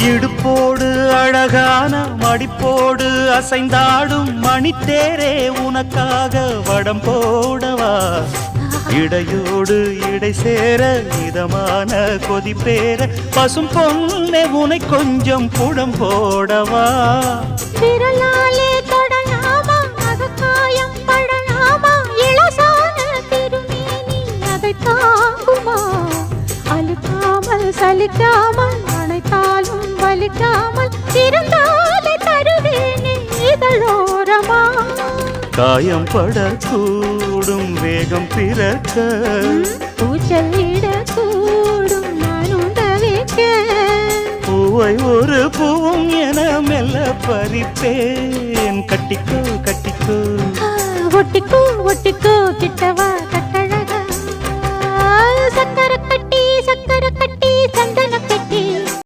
இடுப்போடு அழகான மடிப்போடு அசைந்தாடும் மணித்தேரே உனக்காக வடம் போடவா இடையோடு இடை சேர இதமான கொதிப்பேர பசும் பொன்னே உனை கொஞ்சம் புடம் போடவா விரலாலே தொடலாமா அகக்காயம் படலாமா இளசான திருமேனி அதை தாங்குமா அழுக்காமல் சலிக்காமல் அணைத்தாலும் வலிக்காமல் இருந்தாலே தருவேனே இதழோரமா காயம் படக்கூடும் வேகம் பிறக்க பூச்சல் இடக்கூடும் நானும் தவிக்க பூவை ஒரு பூவும் என மெல்ல பறிப்பேன் கட்டிக்கோ கட்டிக்கோ ஒட்டிக்கோ ஒட்டிக்கோ கிட்டவா